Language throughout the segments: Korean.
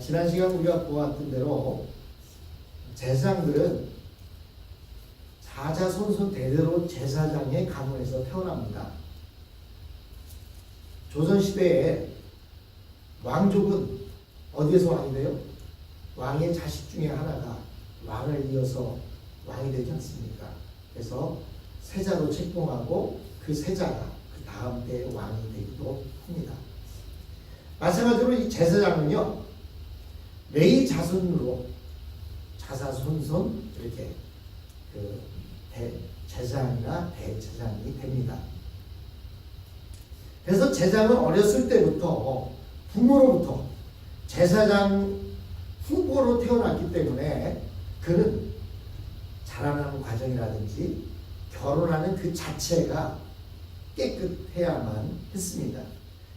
지난 시간 우리가 보았던 대로 제사장들은 자자손손 대대로 제사장의 가문에서 태어납니다. 조선시대에 왕족은 어디에서 왕이 돼요? 왕의 자식 중에 하나가 왕을 이어서 왕이 되지 않습니까? 그래서 세자로 책봉하고 그 세자가 그 다음 때 왕이 되기도 합니다. 마찬가지로 이 제사장은요, 레위 자손으로 자사손손 이렇게 그 제사장이나 대제사장이 됩니다. 그래서 제사장은 어렸을 때부터 부모로부터 제사장 후보로 태어났기 때문에 그는 자라나는 과정이라든지 결혼하는 그 자체가 깨끗해야만 했습니다.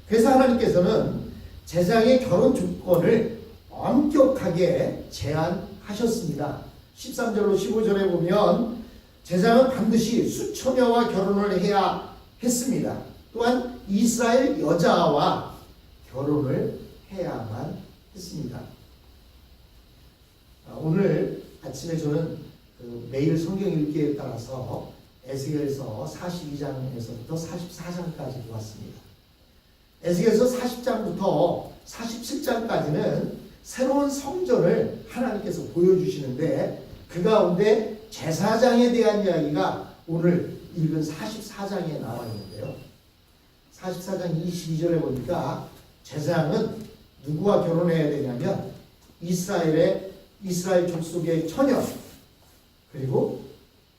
그래서 하나님께서는 제사장의 결혼 조건을 엄격하게 제한하셨습니다. 13절로 15절에 보면 제사장은 반드시 수처녀와 결혼을 해야 했습니다. 또한 이스라엘 여자와 결혼을 해야만 했습니다. 오늘 아침에 저는 매일 성경 읽기에 따라서 에스겔서 42장에서부터 44장까지 보았습니다. 에스겔서 40장부터 47장까지는 새로운 성전을 하나님께서 보여주시는데 그 가운데 제사장에 대한 이야기가 오늘 읽은 44장에 나와 있는데요. 44장 22절에 보니까 제사장은 누구와 결혼해야 되냐면 이스라엘 족속의 처녀, 그리고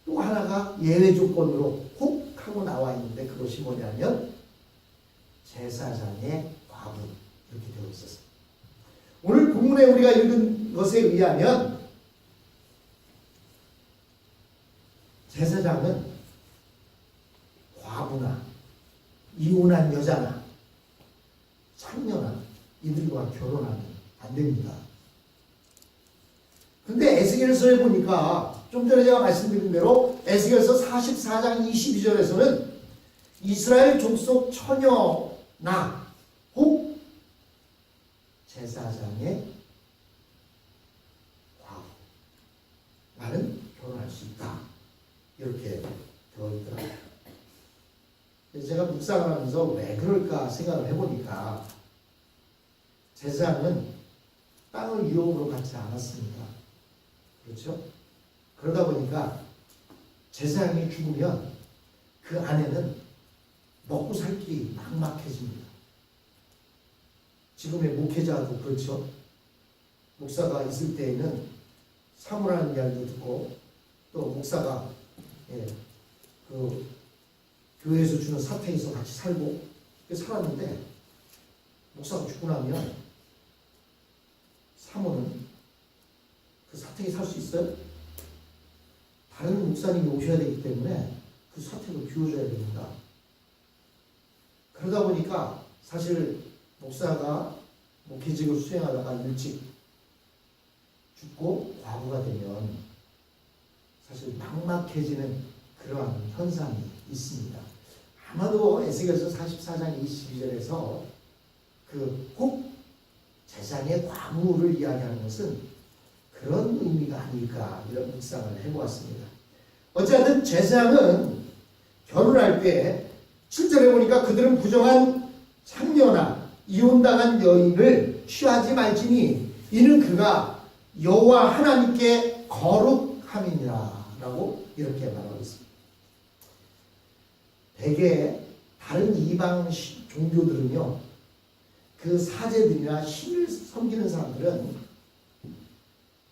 또 하나가 예외 조건으로 혹 하고 나와 있는데 그것이 뭐냐면 제사장의 과부, 이렇게 되어 있었습니다. 오늘 본문에 우리가 읽은 것에 의하면 제사장은 과부나 이혼한 여자나 창녀나 이들과 결혼하면 안 됩니다. 근데 에스겔서에 보니까 좀 전에 제가 말씀드린 대로 에스겔서 44장 22절에서는 이스라엘 족속 처녀나 혹 제사장의 과부와는 결혼할 수 있다, 이렇게 되어 있더라고요. 제가 묵상을 하면서 왜 그럴까 생각을 해보니까 제사장은 땅을 유업으로 갖지 않았습니다. 그렇죠? 그러다 보니까 제사장이 죽으면 그 안에는 먹고 살 길이 막막해집니다. 지금의 목회자도 그렇죠. 목사가 있을 때에는 사모라는 이야기도 듣고 또 목사가 그 교회에서 주는 사택에서 같이 살고 살았는데 목사가 죽고 나면 사모는 그 사택에 살 수 있어요? 다른 목사님이 오셔야 되기 때문에 그 사택을 비워줘야 됩니다. 그러다 보니까 사실 목사가 목회직을 수행하다가 일찍 죽고 과부가 되면 사실 막막해지는 그러한 현상이 있습니다. 아마도 에스겔서 44장 22절에서 그 혹 제사장의 과부를 이야기하는 것은 그런 의미가 아닐까, 이런 묵상을 해보았습니다. 어쨌든 제사장은 결혼할 때 7절에 보니까 그들은 부정한 창녀나 이혼당한 여인을 취하지 말지니 이는 그가 여호와 하나님께 거룩함이니라 라고 이렇게 말하고 있습니다. 대개 다른 이방 종교들은요, 그 사제들이나 신을 섬기는 사람들은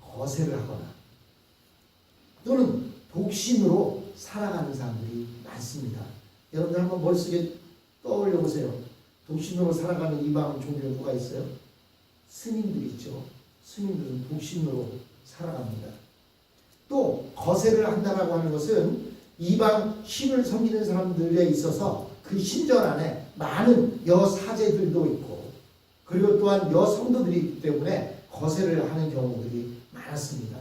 거세를 하거나 또는 독신으로 살아가는 사람들이 많습니다. 여러분들 한번 머릿속에 떠올려 보세요. 독신으로 살아가는 이방 종교 누가 있어요? 스님들이 있죠. 스님들은 독신으로 살아갑니다. 또 거세를 한다라고 하는 것은 이방 신을 섬기는 사람들에 있어서 그 신전 안에 많은 여사제들도 있고 그리고 또한 여성도들이 있기 때문에 거세를 하는 경우들이 많았습니다.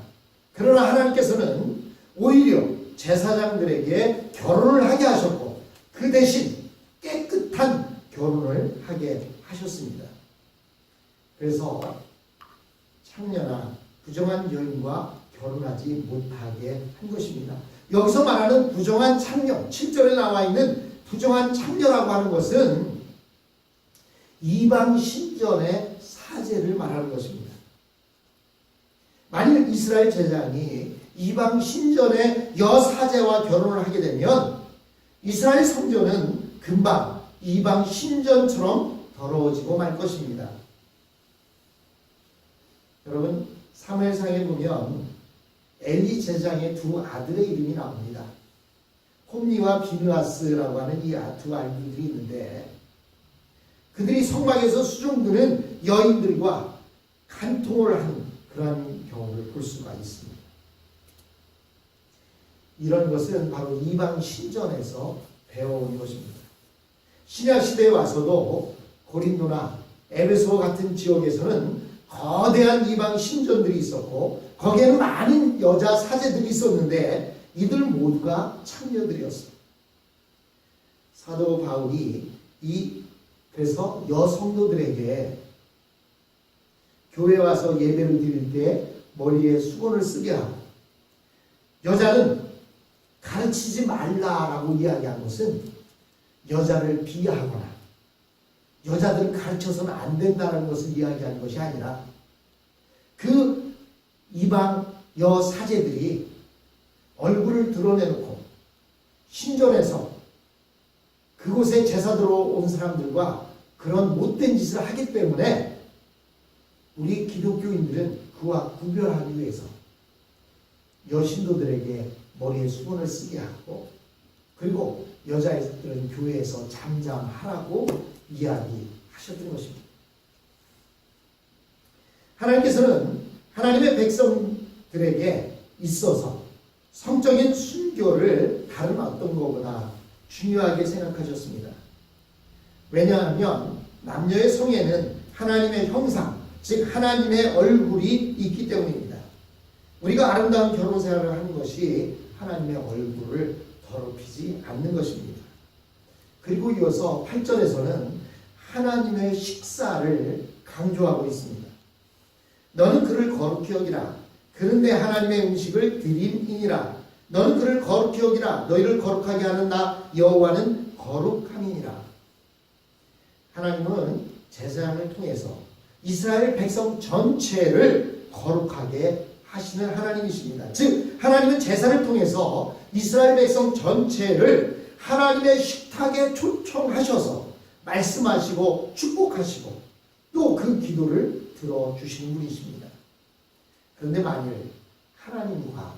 그러나 하나님께서는 오히려 제사장들에게 결혼을 하게 하셨고 그 대신 깨끗한 결혼을 하게 하셨습니다. 그래서 창녀나 부정한 여인과 결혼하지 못하게 한 것입니다. 여기서 말하는 부정한 창녀, 7절에 나와 있는 부정한 창녀라고 하는 것은 이방 신전의 사제를 말하는 것입니다. 만일 이스라엘 제장이 이방 신전의 여사제와 결혼을 하게 되면 이스라엘 성전은 금방 이방 신전처럼 더러워지고 말 것입니다. 여러분, 사무엘상에 보면 엘리 제장의 두 아들의 이름이 나옵니다. 홈니와 비느하스라고 하는 이 두 아들들이 있는데 그들이 성막에서 수종드는 여인들과 간통을 하는 그런 경우를 볼 수가 있습니다. 이런 것은 바로 이방 신전에서 배워온 것입니다. 신약 시대에 와서도 고린도나 에베소 같은 지역에서는 거대한 이방 신전들이 있었고 거기에는 많은 여자 사제들이 있었는데 이들 모두가 창녀들이었습니다. 사도 바울이 그래서 여성도들에게 교회 와서 예배를 드릴 때 머리에 수건을 쓰게 하고 여자는 가르치지 말라라고 이야기한 것은 여자를 비하하거나 여자들을 가르쳐서는 안 된다는 것을 이야기하는 것이 아니라 그 이방 여사제들이 얼굴을 드러내놓고 신전에서 그곳에 제사드러 온 사람들과 그런 못된 짓을 하기 때문에 우리 기독교인들은 그와 구별하기 위해서 여신도들에게 머리에 수건을 쓰게 하고 그리고 여자들은 교회에서 잠잠하라고 이야기하셨던 것입니다. 하나님께서는 하나님의 백성들에게 있어서 성적인 순교를 다른 어떤 것보다 중요하게 생각하셨습니다. 왜냐하면 남녀의 성에는 하나님의 형상, 즉 하나님의 얼굴이 있기 때문입니다. 우리가 아름다운 결혼 생활을 하는 것이 하나님의 얼굴을 더럽히지 않는 것입니다. 그리고 이어서 8절에서는 하나님의 식사를 강조하고 있습니다. 너는 그를 거룩히 여기라. 그는 내 하나님의 음식을 드림이니라. 너는 그를 거룩히 여기라. 너희를 거룩하게 하는 나 여호와는 거룩함이니라. 하나님은 제사장을 통해서 이스라엘 백성 전체를 거룩하게 하시는 하나님이십니다. 즉 하나님은 제사를 통해서 이스라엘 백성 전체를 하나님의 식탁에 초청하셔서 말씀하시고 축복하시고 또 그 기도를 들어주시는 분이십니다. 그런데 만일 하나님과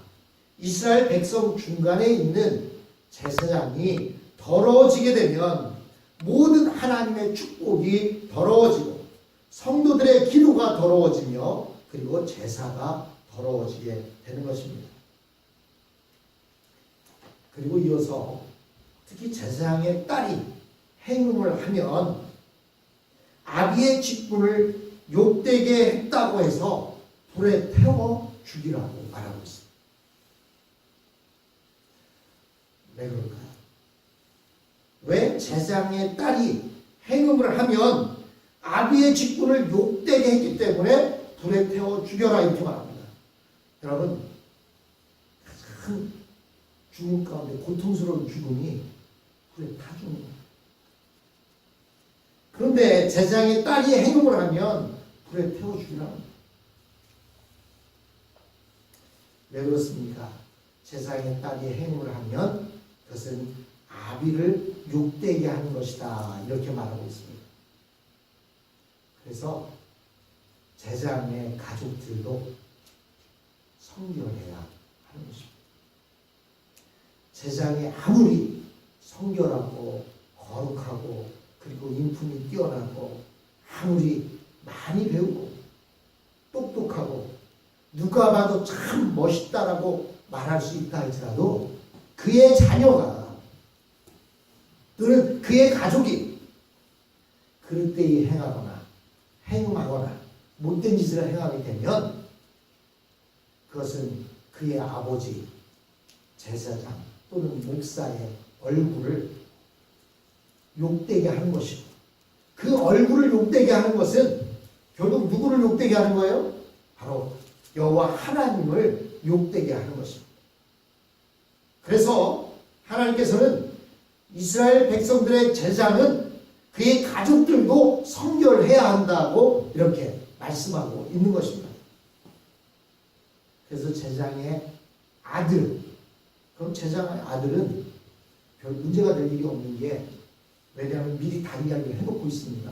이스라엘 백성 중간에 있는 제사장이 더러워지게 되면 모든 하나님의 축복이 더러워지고 성도들의 기도가 더러워지며 그리고 제사가 더러워지게 되는 것입니다. 그리고 이어서 특히 제사장의 딸이 행음을 하면 아비의 직분을 욕되게 했다고 해서 불에 태워 죽이라고 말하고 있습니다. 왜 그럴까요? 왜 제사장의 딸이 행음을 하면 아비의 직분을 욕되게 했기 때문에 불에 태워 죽여라 이렇게 말합니다. 여러분, 가장 죽음 가운데 고통스러운 죽음이 불에 타 죽는 거예요. 그런데 제사장의 딸이 행음을 하면 불에 태워 죽이라. 왜 그렇습니까? 제사장의 딸이 행음을 하면 그것은 아비를 욕되게 하는 것이다 이렇게 말하고 있습니다. 그래서 제사장의 가족들도 성결해야 하는 것입니다. 제사장이 아무리 성결하고 거룩하고 그리고 인품이 뛰어나고 아무리 많이 배우고 똑똑하고 누가 봐도 참 멋있다라고 말할 수 있다 할지라도 그의 자녀가 또는 그의 가족이 그릇되이 행하거나 행음하거나 못된 짓을 행하게 되면 그것은 그의 아버지 제사장 또는 목사의 얼굴을 욕되게 하는 것이고 그 얼굴을 욕되게 하는 것은 결국 누구를 욕되게 하는 거예요? 바로 여호와 하나님을 욕되게 하는 것입니다. 그래서 하나님께서는 이스라엘 백성들의 제사는 그의 가족들도 성결해야 한다고 이렇게 말씀하고 있는 것입니다. 그래서 제사장의 아들, 그럼 제사장의 아들은 별 문제가 될 일이 없는 게, 왜냐하면 미리 다 이야기를 해놓고 있습니다.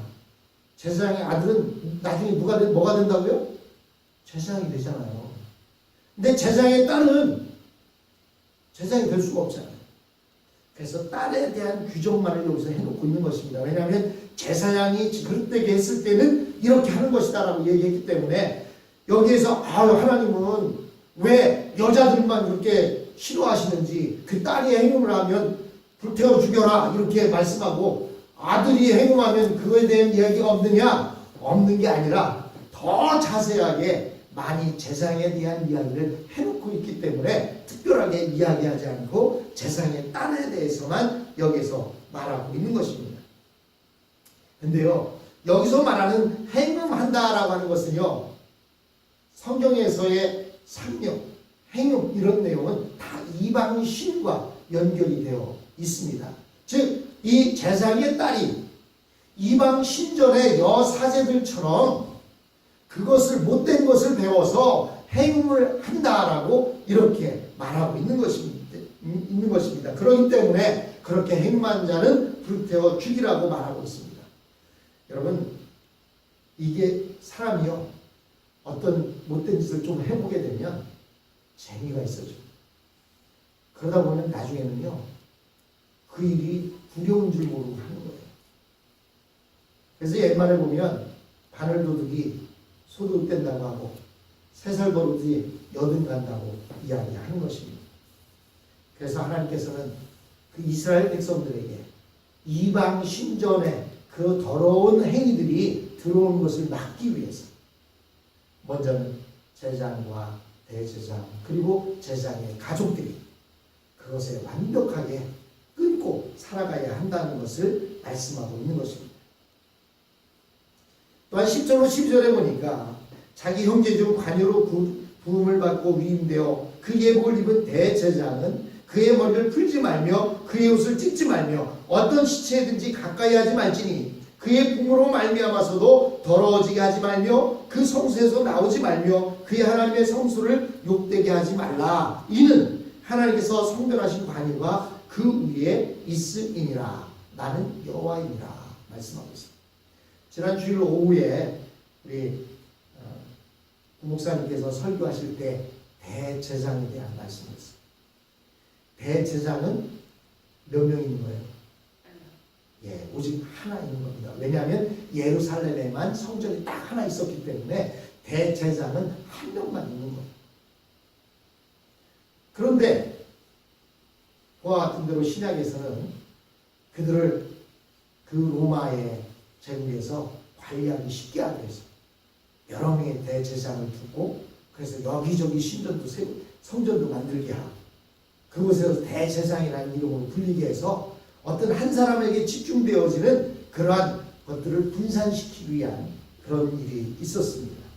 제사장의 아들은 나중에 뭐가 된다고요? 제사장이 되잖아요. 근데 제사장의 딸은 제사장이 될 수가 없잖아요. 그래서 딸에 대한 규정만을 여기서 해놓고 있는 것입니다. 왜냐하면 제사장이 그릇되게 했을 때는 이렇게 하는 것이다라고 얘기했기 때문에, 여기에서 하나님은 왜 여자들만 이렇게 싫어하시는지, 그 딸이 행음을 하면 불태워 죽여라 이렇게 말씀하고, 아들이 행음하면 그거에 대한 이야기가 없느냐? 없는 게 아니라 더 자세하게 많이 제사장에 대한 이야기를 해놓고 있기 때문에 특별하게 이야기하지 않고 제사장의 딸에 대해서만 여기서 말하고 있는 것입니다. 근데요, 여기서 말하는 행음한다라고 하는 것은요, 성경에서의 상명, 행음 이런 내용은 다 이방 신과 연결이 되어 있습니다. 즉 이 제사장의 딸이 이방 신전의 여사제들처럼 그것을 못된 것을 배워서 행음을 한다라고 이렇게 말하고 있는 것입니다. 그렇기 때문에 그렇게 행음한 자는 불태워 죽이라고 말하고 있습니다. 여러분, 이게 사람이요, 어떤 못된 짓을 좀 해보게 되면 재미가 있어져. 그러다 보면 나중에는요, 그 일이 두려운 줄 모르고 하는 거예요. 그래서 옛말에 보면 바늘도둑이 소도 뗀다고 하고 3살 버릇이 여든 간다고 이야기하는 것입니다. 그래서 하나님께서는 그 이스라엘 백성들에게 이방 신전에 그 더러운 행위들이 들어오는 것을 막기 위해서 먼저는 제사장과 대제사장 그리고 제사장의 가족들이 그것에 완벽하게 끊고 살아가야 한다는 것을 말씀하고 있는 것입니다. 또한 10절로 12절에 보니까 자기 형제 중 관여로 부음을 받고 위임되어 그 예복을 입은 대제사장은 그의 머리를 풀지 말며 그의 옷을 찢지 말며 어떤 시체든지 가까이 하지 말지니 그의 부모로 말미암아서도 더러워지게 하지 말며 그 성소에서 나오지 말며 그의 하나님의 성소를 욕되게 하지 말라. 이는 하나님께서 성별하신 관유가 그 위에 있음이니라. 나는 여호와이니라 말씀하고 있습니다. 지난 주일 오후에 우리 목사님께서 설교하실 때 대제사장에 대한 말씀을 했어요. 대제사장은 몇 명 있는 거예요? 예, 오직 하나 있는 겁니다. 왜냐하면 예루살렘에만 성전이 딱 하나 있었기 때문에 대제사장은 한 명만 있는 거예요. 그런데 그와 같은 대로 신약에서는 그들을 그 로마의 제국에서 관리하기 쉽게 하기 위해서 여러 명의 대제사장을 두고, 그래서 여기저기 신전도 세우고 성전도 만들게 하고 그곳에서 대제사장이라는 이름으로 불리게 해서 어떤 한 사람에게 집중되어지는 그러한 것들을 분산시키기 위한 그런 일이 있었습니다.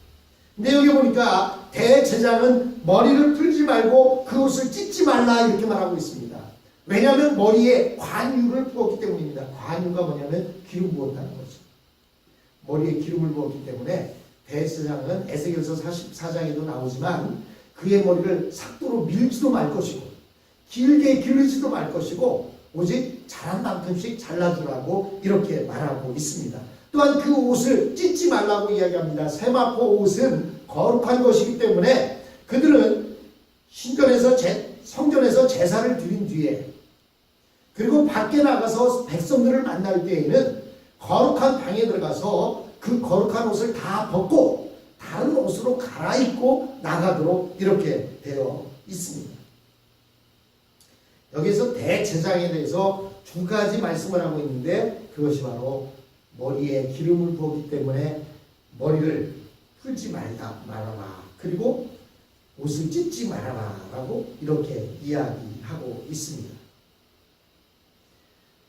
근데 여기 보니까 대제사장은 머리를 풀지 말고 그 옷을 찢지 말라 이렇게 말하고 있습니다. 왜냐하면 머리에 관유를 부었기 때문입니다. 관유가 뭐냐면 기름 부었다는 거죠. 머리에 기름을 부었기 때문에 대제사장은 에스겔서 44장에도 나오지만 그의 머리를 삭도로 밀지도 말 것이고 길게 기르지도 말 것이고 오직 자란 만큼씩 잘라주라고 이렇게 말하고 있습니다. 또한 그 옷을 찢지 말라고 이야기합니다. 세마포 옷은 거룩한 것이기 때문에 그들은 성전에서 제사를 드린 뒤에 그리고 밖에 나가서 백성들을 만날 때에는 거룩한 방에 들어가서 그 거룩한 옷을 다 벗고 다른 옷으로 갈아입고 나가도록 이렇게 되어 있습니다. 여기서 대제사장에 대해서 2가지 말씀을 하고 있는데 그것이 바로 머리에 기름을 부었기 때문에 머리를 풀지 말아라. 그리고 옷을 찢지 말아라 라고 이렇게 이야기하고 있습니다.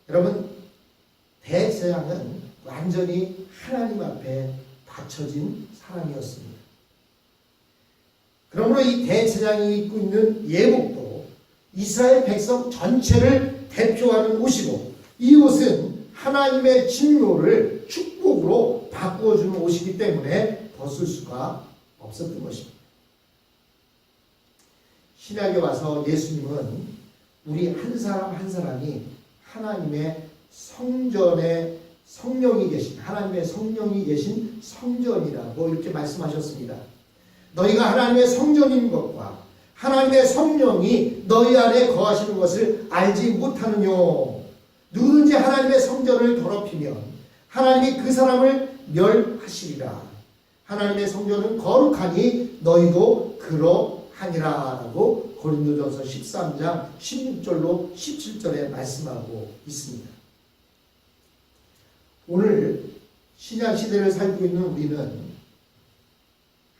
여러분, 대제사장은 완전히 하나님 앞에 바쳐진 사람이었습니다. 그러므로 이 대제사장이 입고 있는 예복도 이스라엘 백성 전체를 대표하는 옷이고, 이 옷은 하나님의 진노를 축복으로 바꾸어주는 옷이기 때문에 벗을 수가 없었던 것입니다. 신약에 와서 예수님은 우리 한 사람 한 사람이 하나님의 성전에 성령이 계신, 하나님의 성령이 계신 성전이라고 이렇게 말씀하셨습니다. 너희가 하나님의 성전인 것과 하나님의 성령이 너희 안에 거하시는 것을 알지 못하느뇨. 누구든지 하나님의 성전을 더럽히면 하나님이 그 사람을 멸하시리라. 하나님의 성전은 거룩하니 너희도 그러하니라 라고 고린도전서 13장 16절로 17절에 말씀하고 있습니다. 오늘 신약시대를 살고 있는 우리는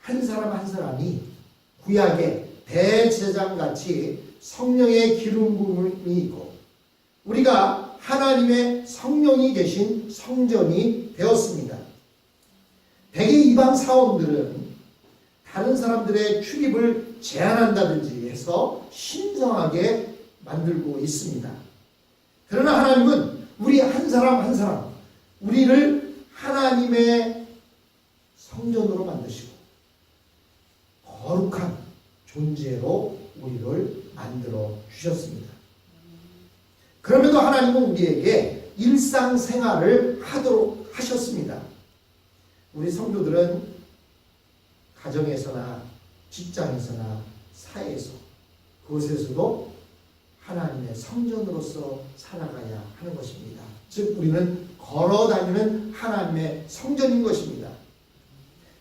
한 사람 한 사람이 구약의 대제사장같이 성령의 기름 부음이 있고, 우리가 하나님의 성령이 계신 성전이 되었습니다. 대개 이방 사원들은 다른 사람들의 출입을 제한한다든지 해서 신성하게 만들고 있습니다. 그러나 하나님은 우리 한 사람 한 사람, 우리를 하나님의 성전으로 만드시고 거룩한 존재로 우리를 만들어 주셨습니다. 그럼에도 하나님은 우리에게 일상생활을 하도록 하셨습니다. 우리 성도들은 가정에서나 직장에서나 사회에서 그곳에서도 하나님의 성전으로서 살아가야 하는 것입니다. 즉 우리는 걸어다니는 하나님의 성전인 것입니다.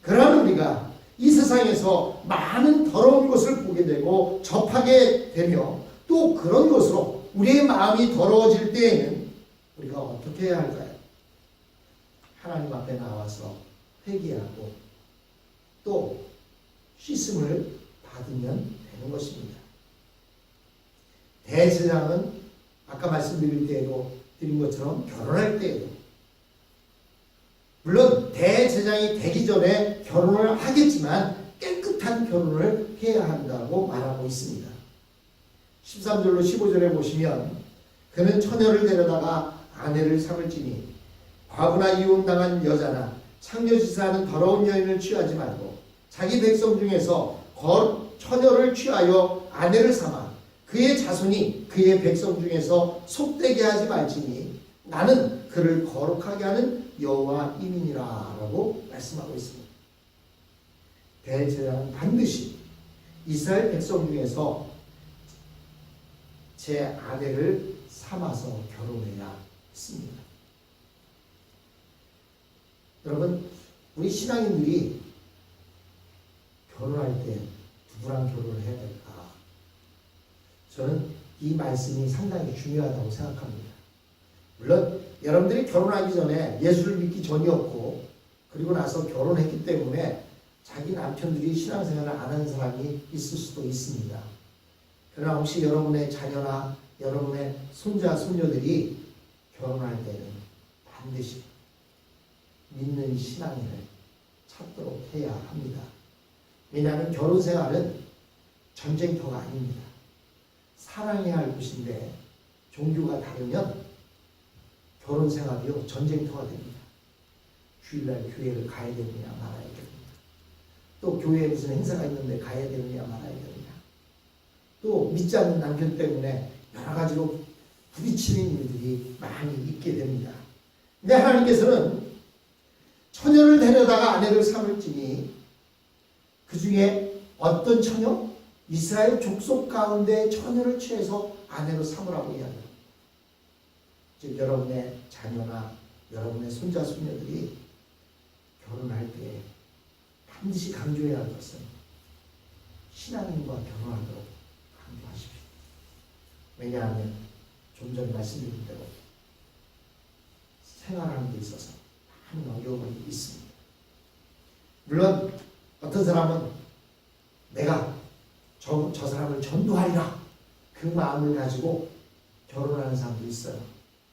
그러나 우리가 이 세상에서 많은 더러운 것을 보게 되고 접하게 되며, 또 그런 것으로 우리의 마음이 더러워질 때에는 우리가 어떻게 해야 할까요? 하나님 앞에 나와서 회개하고 또 씻음을 받으면 되는 것입니다. 대제사장은 아까 말씀드린 것처럼 결혼할 때에도, 물론 대제사장이 되기 전에 결혼을 하겠지만 깨끗한 결혼을 해야 한다고 말하고 있습니다. 13절로 15절에 보시면, 그는 처녀를 데려다가 아내를 삼을지니 과부나 이혼당한 여자나 창녀짓하는 더러운 여인을 취하지 말고 자기 백성 중에서 처녀를 취하여 아내를 삼아 그의 자손이 그의 백성 중에서 속되게 하지 말지니 나는 그를 거룩하게 하는 여호와 이민이라 라고 말씀하고 있습니다. 대제사장은 반드시 이스라엘 백성 중에서 제 아내를 삼아서 결혼해야 했습니다. 여러분, 우리 신앙인들이 결혼할 때 누구랑 결혼을 해야 될까? 저는 이 말씀이 상당히 중요하다고 생각합니다. 물론 여러분들이 결혼하기 전에 예수를 믿기 전이었고, 그리고 나서 결혼했기 때문에 자기 남편들이 신앙생활을 안 하는 사람이 있을 수도 있습니다. 그러나 혹시 여러분의 자녀나 여러분의 손자, 손녀들이 결혼할 때는 반드시 믿는 신앙인을 찾도록 해야 합니다. 왜냐하면 결혼 생활은 전쟁터가 아닙니다. 사랑해야 할 곳인데 종교가 다르면 결혼 생활이요 전쟁터가 됩니다. 주일날 교회를 가야 되느냐 말아야 됩니다. 또 교회에 무슨 행사가 있는데 가야 되느냐 말아야 됩니다. 또 믿지 않는 남편 때문에 여러 가지로 부딪히는 일들이 많이 있게 됩니다. 근데 하나님께서는 처녀를 데려다가 아내를 삼을지니 그 중에 어떤 처녀? 이스라엘 족속 가운데 처녀를 취해서 아내로 삼으라고 이야기합니다. 즉 여러분의 자녀나 여러분의 손자, 손녀들이 결혼할 때 반드시 강조해야 할 것은 신앙인과 결혼하도록 강조하십시오. 왜냐하면 좀 전에 말씀드린 대로 생활하는 데 있어서 많은 어려움이 있습니다. 물론 어떤 사람은 내가 저 사람을 전도하리라 그 마음을 가지고 결혼하는 사람도 있어요.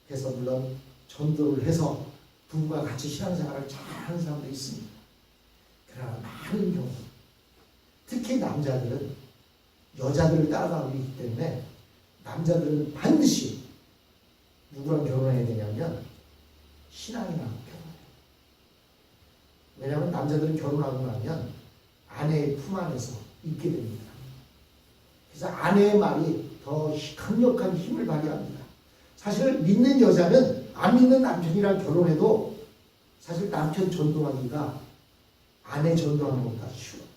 그래서 물론 전도를 해서 부부가 같이 신앙생활을 잘 하는 사람도 있습니다. 그러나 많은 경우, 특히 특히 남자들은 여자들을 따라가고 있기 때문에 남자들은 반드시 누구랑 결혼해야 되냐면 신앙이랑 결혼해요. 왜냐하면 남자들은 결혼하고 나면 아내의 품 안에서 있게 됩니다. 그래서 아내의 말이 더 강력한 힘을 발휘합니다. 사실 믿는 여자는 안 믿는 남편이랑 결혼해도 사실 남편 전도하기가 아내 전도하는 것보다 쉬워.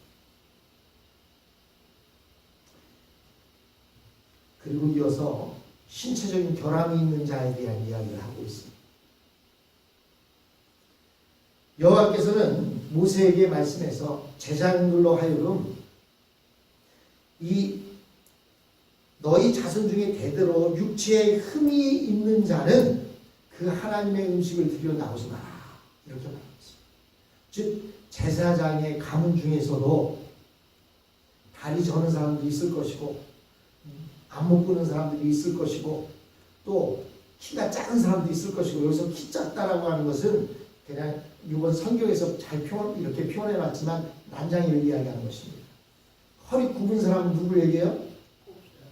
그리고 이어서 신체적인 결함이 있는 자에 대한 이야기를 하고 있습니다. 여호와께서는 모세에게 말씀해서 제자들로 하여금 이 너희 자손 중에 대대로 육체에 흠이 있는 자는 그 하나님의 음식을 드려 나오지 마라. 이렇게 말했습니다. 즉 제사장의 가문 중에서도 다리 저는 사람도 있을 것이고 안목 끄는 사람들이 있을 것이고 또 키가 작은 사람도 있을 것이고 여기서 키 작다라고 하는 것은 그냥 이번 성경에서 이렇게 표현해 놨지만 난장이를 이야기하는 것입니다. 허리 굽은 사람은 누구 얘기해요?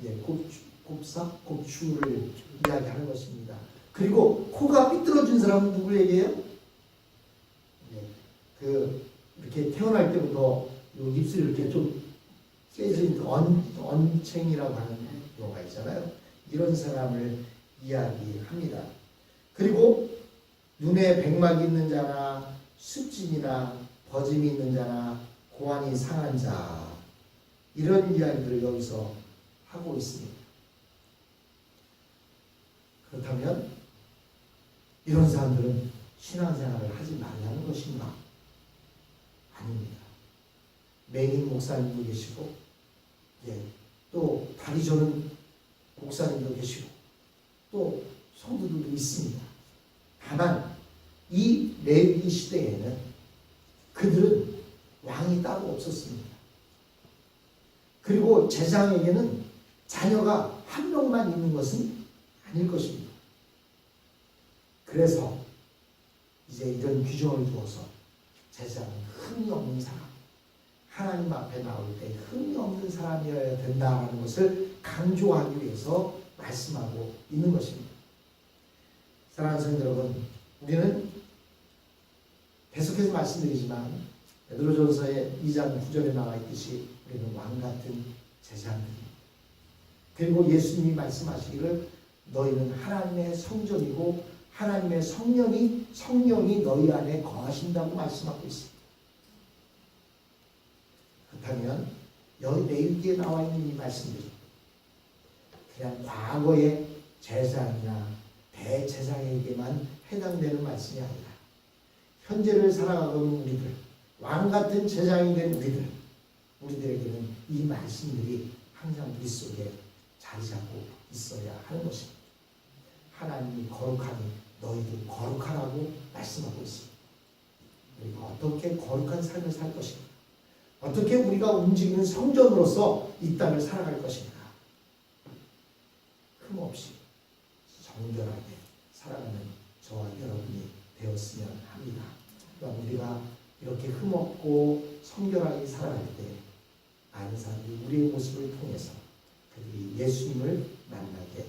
예, 곱추를 이야기하는 것입니다. 그리고 코가 삐뚤어진 사람은 누구 얘기해요? 예, 이렇게 태어날 때부터 입술이 이렇게 좀 깨진 언챙이라고 하는 경우가 있잖아요. 이런 사람을 이야기합니다. 그리고 눈에 백막이 있는 자나 습진이나 버짐이 있는 자나 고환이 상한 자 이런 이야기들을 여기서 하고 있습니다. 그렇다면 이런 사람들은 신앙생활을 하지 말라는 것인가? 아닙니다. 맹인 목사님도 계시고 또 다리 저는 목사님도 계시고 또 성도들도 있습니다. 다만 이 레위 시대에는 그들은 왕이 따로 없었습니다. 그리고 제사장에게는 자녀가 한 명만 있는 것은 아닐 것입니다. 그래서 이제 이런 규정을 두어서 제사장은 흠이 없는 사람, 하나님 앞에 나올 때 흠이 없는 사람이어야 된다는 것을 강조하기 위해서 말씀하고 있는 것입니다. 사랑하는 성도 여러분, 우리는 계속해서 말씀드리지만 베드로전서의 2장 9절에 나와 있듯이 우리는 왕같은 제사장들입니다. 그리고 예수님이 말씀하시기를 너희는 하나님의 성전이고 하나님의 성령이 너희 안에 거하신다고 말씀하고 있습니다. 그렇다면 여기 레위기에 나와 있는 이 말씀들이 그냥 과거의 제사장이나 대제사장에게만 해당되는 말씀이 아니라 현재를 살아가고 있는 우리들, 왕같은 제사장이 된 우리들에게는 이 말씀들이 항상 우리 속에 자리 잡고 있어야 하는 것입니다. 하나님이 거룩하니 너희도 거룩하라고 말씀하고 있습니다. 우리가 어떻게 거룩한 삶을 살 것인가? 어떻게 우리가 움직이는 성전으로서 이 땅을 살아갈 것인가? 흠없이 정결하게 살아가는 저와 여러분이 되었으면 합니다. 그러니까 우리가 이렇게 흠없고 성결하게 살아갈 때 많은 사람들이 우리의 모습을 통해서 그들이 예수님을 만나게